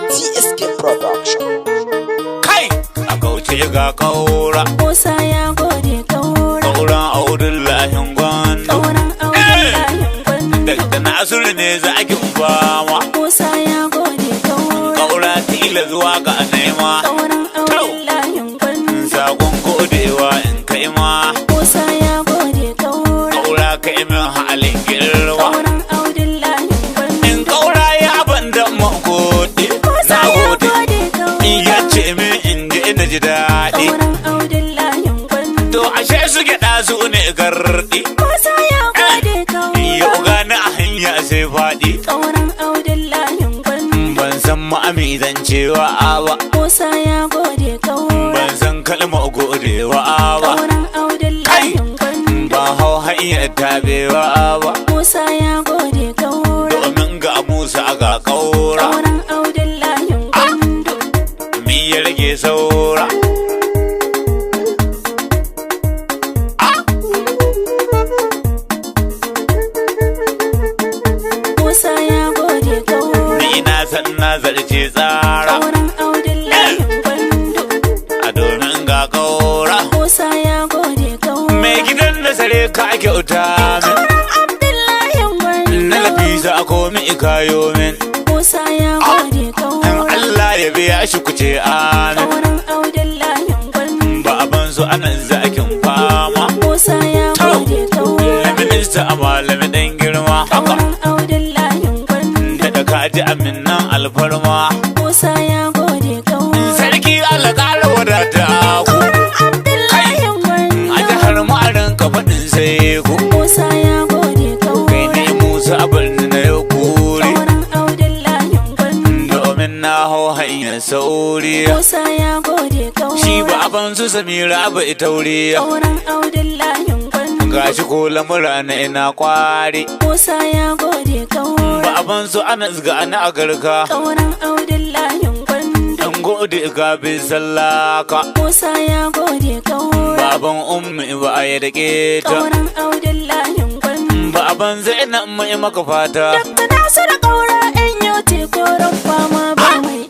TSK Production. Kai! A kauce ga kaura. Musa ya gode kaura. Kauran Audullahin Gwandu. Kauran Audullahin Gwandu. Da Nasiru ne zakin fama. Musa ya gode kaura. Kaura tila zuwa ga nema. Kauran Audullahin Gwandu. Sakon godewa in kai ma. Musa ya gode kaura. Kaura kai min halin girma. Kauran Audullahin Gwandu. In kaura ya banda makodi. Musa ya gode kaura. In ya ce min in je na ji daɗi. Kauran Audullahin Gwandu. To ashe su gyaɗa su ne gardi. Musa ya gode kaura. Yau gani a hanya sai faɗi. Kauran Audullahin Gwandu. Ban san ma'ami zan cewa ba. Musa ya gode kaura. Ban san kalmar godewa ba. Kauran Audullahin Gwandu. Ban hau hanyar tabewa ba. Musa ya gode kaura. Domin ga Musa ga kaura. Kauran Audullahin Gwandu. Mi ya rage saura. Musa ya gode kaura. Ni na san na zarce tsara. Kauran Audullahin Gwandu. A domin ga kaura. Musa ya gode kaura. Mai gidan da sare ka kyauta min. Kauran Abdullahin Gwandu. Na lafisa a komi ikayo min. Musa ya gode In kaura. Allah ya biya shi kuce amin. Kauran Audullahin Gwandu. Baban su anan zakin fama. Musa ya gode kaura. Minista a malami dan girma. Haka Kauran Audullahin Gwandu. da kaji aminan alfarma. Musa ya gode kaura. Sarki Allah ƙara wadata ku. Kauran Abdullahin A Gwandu. jihar mu a rinka faɗin sai ku. Musa ya gode Kai kaura. ne Musa a birni na yau kuri. Kauran Audullahin Gwandu. Domin na hau hanyar sauri. Musa ya gode kaura. Shi baban su Samira ba ita wuri. Kauran Audullahin Gwandu. Gashi ko lamura na ina kwari. Musa ya gode kaura. Baban su Anas ga ana a garka. Kauran Audullahin Gwandu. Dan gode ga bin sallaka. Musa ya gode kaura. Baban ummi ba a yi da ta. Kauran Audullahin Gwandu. Baban Zainab mai maka fata. Dakta Nasiru kaura in yau te koren fama ba mai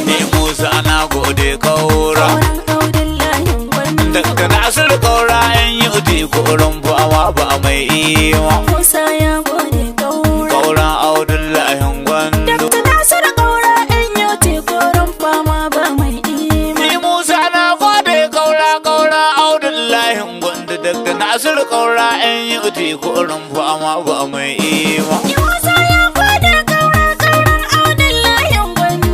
Ni ima. Musa ana gode kaura. Kauran Audullahin Gwandu. Daga Nasiru kaura yan yi uti koron fama ba mai ima. Musa ya gode kaura. Kauran Audullahin Gwandu. Dakta Nasiru kaura in yau te koren fama ba mai ima. Ni Musa na gode kaura Audullahin Gwandu. Daga Nasiru kaura yan yi uti koron fama ba mai ima. Musa ya gode kaura kauran Audullahin Gwandu.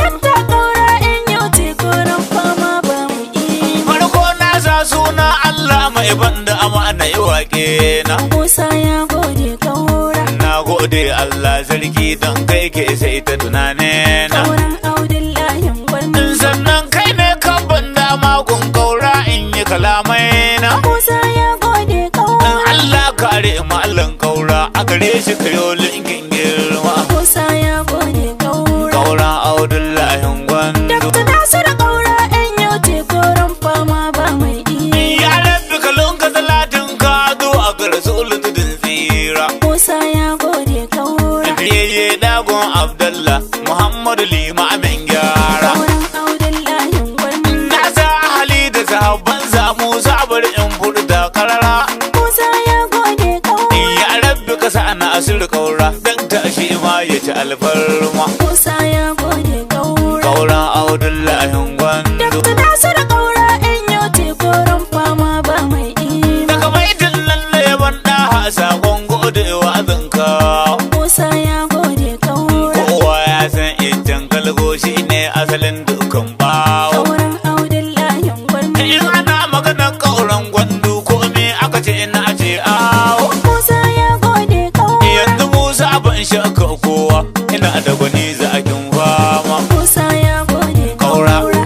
Dakta kaura in yau te koren fama ba mai ima. Farko na sa suna Allah mai banda amana yi waƙe na. Musa ya gode kaura. Na gode Allah sarki don kai ke sai ta tunane na. Kauran Audullahin Gwandu. Sannan kai ne kan banda makon kaura in yi kalamai na. Musa ya gode In kaura. Allah kare mallan kaura a gare shi kayo linkin girma. Musa ya gode kaura. Kaura Audullahin Gwandu. Dakta Nasiru kaura in yau te koren fama ba mai ima. Ya rabbi kalon ka salatin ka zo a ga rasulun tudun tsira. Musa ya gode kaura. Biyayye dagon Abdallah Muhammadu limamin gyara. Kauran Audullahin Gwandu. Na sa hali da sahabban samu sabar in furta karara. Musa ya gode kaura. Ya rabbi ka sa na asir kaura dan tashi ma ya ci alfarma. Musa ya gode kaura. Kauran Audullahin Gwandu. Dakta Nasiru kaura in yau te koren fama ba mai ima. Daga baitin lalle ban daha sakon godewa zan kawo. Musa ya gode kaura. Kowa ya san injin kalgo shi ne asalin dukan bawo. Kauran Audullahin Gwandu. In ana maganar kauran Gwandu ko me aka ce ina ce awo. Musa ya gode kaura. Yanzu Musa ban shakka kowa ina da gwani zakin fama. Musa ya gode Kaura. kaura.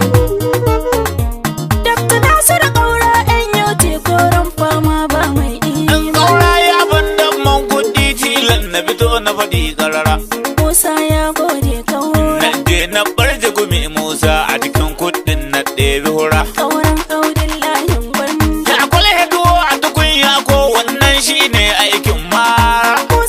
Dakta Nasiru kaura in yau te koren fama ba mai ima. In kaura ya banda man kuɗi tilan na fito na faɗi karara. Musa ya gode kaura. Na je na barje gumi Musa a cikin kuɗin na ɗebi hura. Kauran Audullahin Gwandu. Ta kwale tuwo a tukunya ko wannan shine aikin mara. Musa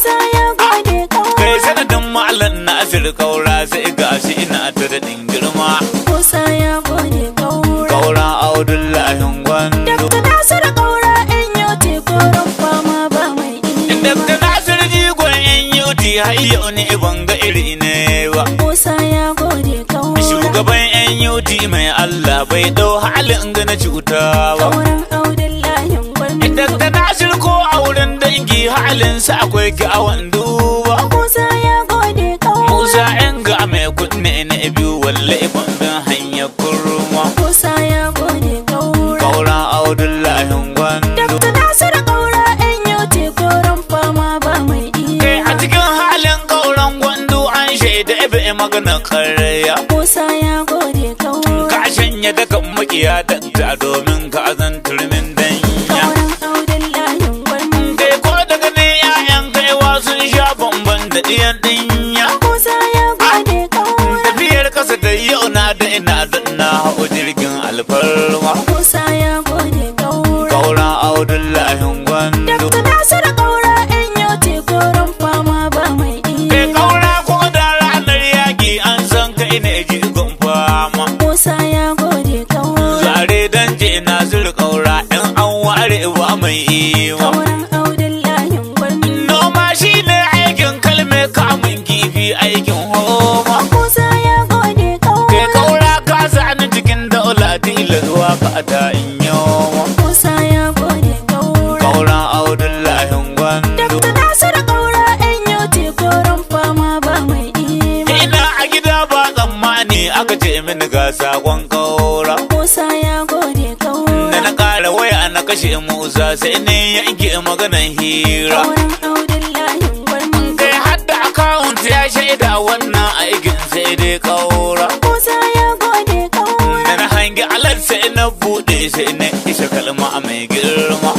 Dakta Nasir jigon yan yuti har yau ne ban ga iri ne ba. Musa ya gode kaura. Shugaban yan yuti mai Allah bai dau halin ga na cuta ba. Kauran Audullahin Gwandu. Dakta Nasir ko a wurin dangi halinsa akwai kyawun duba. Musa ya gode kaura. Musa yan ga mai kunne na biyu wallahi bambin hanyar kurma. Musa ya gode kaura. Kauran Audullahin Gwandu. Dakta Nasir kaura yan yuti koren fama ba mai Kai iya. a cikin halin kauran Gwandu an shaida ebe magana karya. Musa ya gode kaura. Ka shanya dakan makiya dakta domin ka azan turmin danya. Kauran Audullahin Gwandu. Kai ko daga ne 'ya'yan kaiwa sun sha bamban da ɗiyan ɗinya. Musa ya gode kaura. Tafiyar kasa da yau na da ina da na hau jirgin alfarma. Musa ya gode kaura. Kauran Audullahin Gwandu. Dakta Nasir kaura yan yuti koren fama ba mai Kai iya. kaura ko da ranar yaƙi an san kai ne jigon fama. Musa ya gode kaura. Zare dan je Nasir kaura in an ware ba mai ima. Kauran Audullahin Gwandu. Noma shi ne aikin kalme kamun kifi aikin homa. Musa ya gode Kai kaura. kaura ka sani cikin daula tilas waka ta in yoma. Musa ya gode kaura. Kauran Audullahin Gwandu. Dakta Nasir kaura yan yuti koren fama ba mai iya. Ina a gida ba tsammani aka ce mini ga sakon kaura. Musa ya gode kaura. Da na ƙara waya na kashe Musa sai ne yanke maganan hira. Kauran Audullahin Gwandu. Kai hadda akawunt ya shaida wannan aikin sai dai kaura. Musa ya gode kaura. Da na hangi alat sai na buɗe sai na isa kalma mai girma.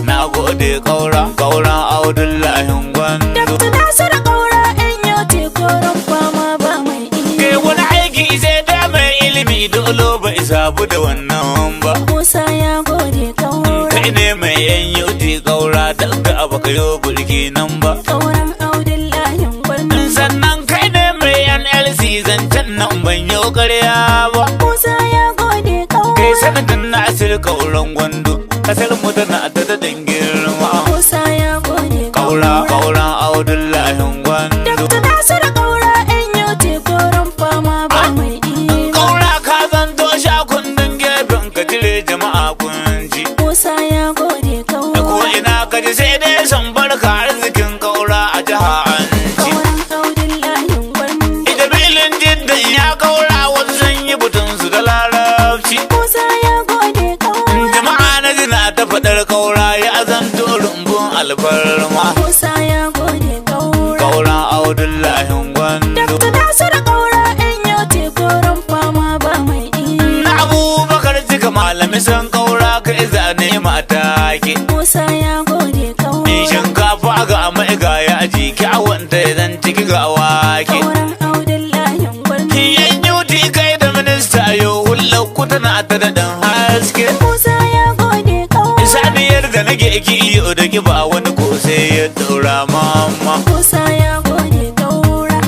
Na gode kaura, kauran Audullahin Gwandu. Dakta Nasir kaura yan yuti koren fama ba mai Kai iya. wani aiki sai da mai ilimi dole bai sabu da wannan ba. Musa ya gode kaura. Kai ne mai yan yuti kaura daga abu kayo burki nan ba. Kauran Audullahin Gwandu. Sannan kai ne mai NLC zancen nan ban yau karya ba. Musa ya gode Kai kaura. sanadin Nasir kauran Gwandu kasar mu tana ta daɗin girma. Musa ya gode Kaura, kaura. kauran Audullahin Gwandu. Dakta Nasir kaura yan yuti koren fama ba mai iya. Kaura ka zanto sha kundin gefen ka jire jama'a kunji. Musa ya gode Da ko kaura. ina ka ji sai dai san barka arzikin kaura a jiha an ci. Kauran Audullahin Gwandu. Ita bilin jiddan ya kaura wasu sun yi butun su da larabci. Musa ya gode kaura. Jama'a na jina ta faɗar kaura ya zanto rumbun alfarma. Musa ya gode kaura. Kauran Audullahin Gwandu. Dakta Nasir kaura yan yuti koren fama ba mai iya. Na Abubakar cika malami san kaura ka zane mata ke. Musa ya gode In kaura. shinkafa ga mai ga yaji kyawun ta zan ciki ga wake. Kauran Audullahin Gwandu. Yan yuti kai da minista yau hulɗar ku tana ta daɗin haske. Musa ya gode kaura. Saniyar da nake kiyo da kiba wani ko sai ya ɗaura mamma. Musa ya gode kaura.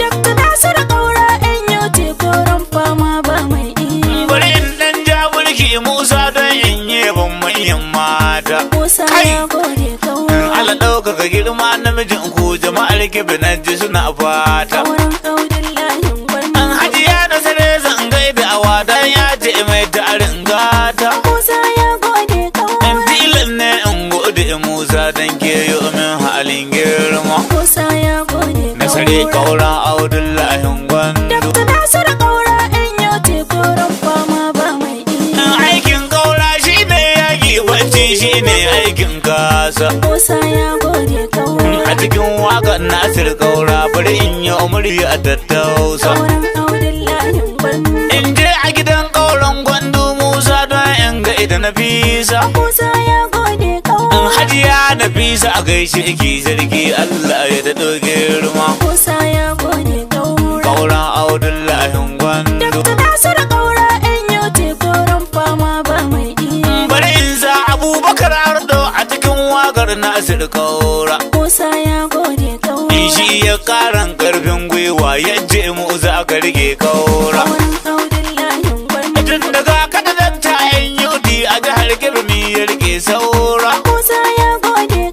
Dakta Nasir kaura yan yuti koren fama ba mai iya. Bari in ɗan ja burki Musa don in yi ban manyan mata. Musa ya gode kaura. Allah ɗaukaka girma namijin ku jama'ar kibi na ji suna fata. Kauran Audullahin Gwandu. An hajiya na sare zan gaida a wadan ya ce mai tarin gata. Musa ya gode kaura. In filin ne in gode Musa don ke yi min halin girma. Musa ya gode Na sare kauran Audullahin Gwandu. Dakta Nasir kaura yan yuti koren fama ba mai iya. Aikin kaura shi ne yaƙi bacci shi ne aikin kasa. Musa ya gode kaura. A cikin waƙar Nasir kaura bari in yi umuri a tattausa. Kauran Audullahin Gwandu. In je a gidan kauran Gwandu Musa don in ga ita Nafisa. Musa ya gode kaura. Hajiya Nafisa a gaishe ki zargi Allah ya daɗo girma. Musa ya gode kaura. Kauran Audullahin Gwandu. Dakta Nasir kaura yan yuti koren fama ba mai iya. Bari in sa Abubakar Ardo a cikin waƙar Nasir kaura. Musa ya gode kaura. In shi ya ƙaran ƙarfin gwiwa ya je mu za ka rike kaura. Kauran Audullahin Gwandu. Tun daga kada dakta yan yudi a jihar Kirmi ya rike saura. Musa ya gode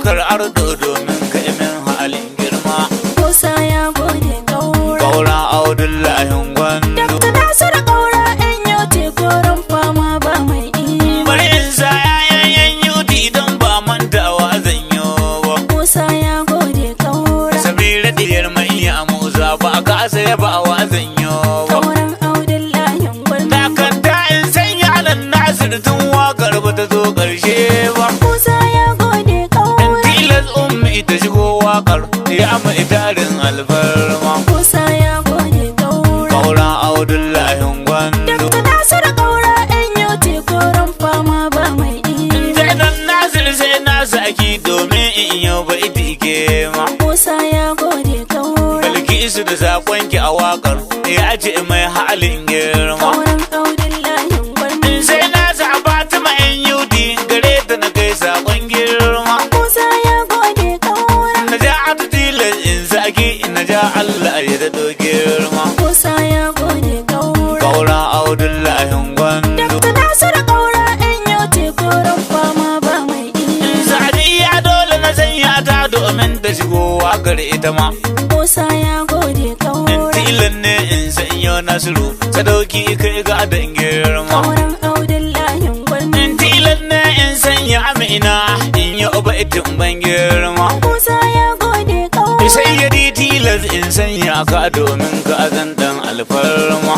wakar ardo domin kai min halin girma. Musa ya gode kaura. Kaura Abdullahi Gwandu. Dakta Nasiru kaura yan yote koren fama ba mai iya. Bari in sa yayan yuti don ba mantawa zan yi ba. Musa ya gode kaura. Sabira diyar mai ya Musa ba ka sai ba wa zan yi ba. Kauran Abdullahi Gwandu. Dakanta in sanya nan Nasir tun wakar ba ta zo ƙarshe ba. Musa ya gode kaura. Tilas ummi ta shigo wakar ya mai tarin alfarma. Musa ya gode kaura. Kaura Abdullahi Gwandu. Dakta Nasiru kaura yan yote koren fama ba mai iya. Sai dan Nasir sai na saki domin in yi baiti ke ma. Musa ya gode kaura. Bilkisu da sakonki a wakar ya ce mai halin girma. Kauran Abdullahi Gwandu. Sai na sa Fatima yan yudi gare ta na kai sakon girma. Musa ya gode kaura. Na ja tilas in saki na ja Allah ya daɗo girma. Musa ya gode kaura. Kaura Abdullahi Gwandu. Dakta Nasiru kaura yan yote koren fama ba mai iya. Sadiya dole na sanya ta domin ta shigo wakar ita ma. Musa ya gode kaura. Tilan ne in sanyo Nasiru sadauki kai ga dan girma. Kauran Abdullahi Gwandu. Tilan ne in sanya Amina in yi baitin ban girma. Musa ya gode kaura. Sai ya di tilas in sanya ka domin ka zan dan alfarma.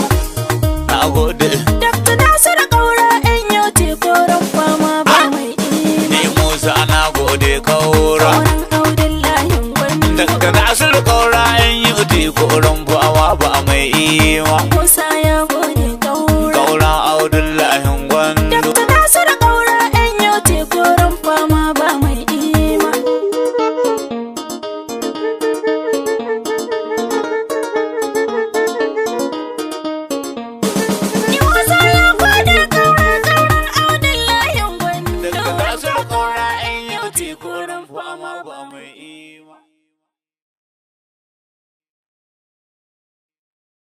Na gode. Dakta Nasiru kaura yan yote koren fama ba mai iya. Ni Musa na gode kaura. Kauran Abdullahi Gwandu. Daga Nasiru kaura in yi uti koran bawa ba mai ima. Musa ya gode kaura. Kaura Abdullahi Gwandu. Dakta Nasiru kaura yan yote koren fama ba mai iya. Ni Musa ya gode kaura kauran Abdullahi Gwandu. Daga Nasiru kaura in yi uti koran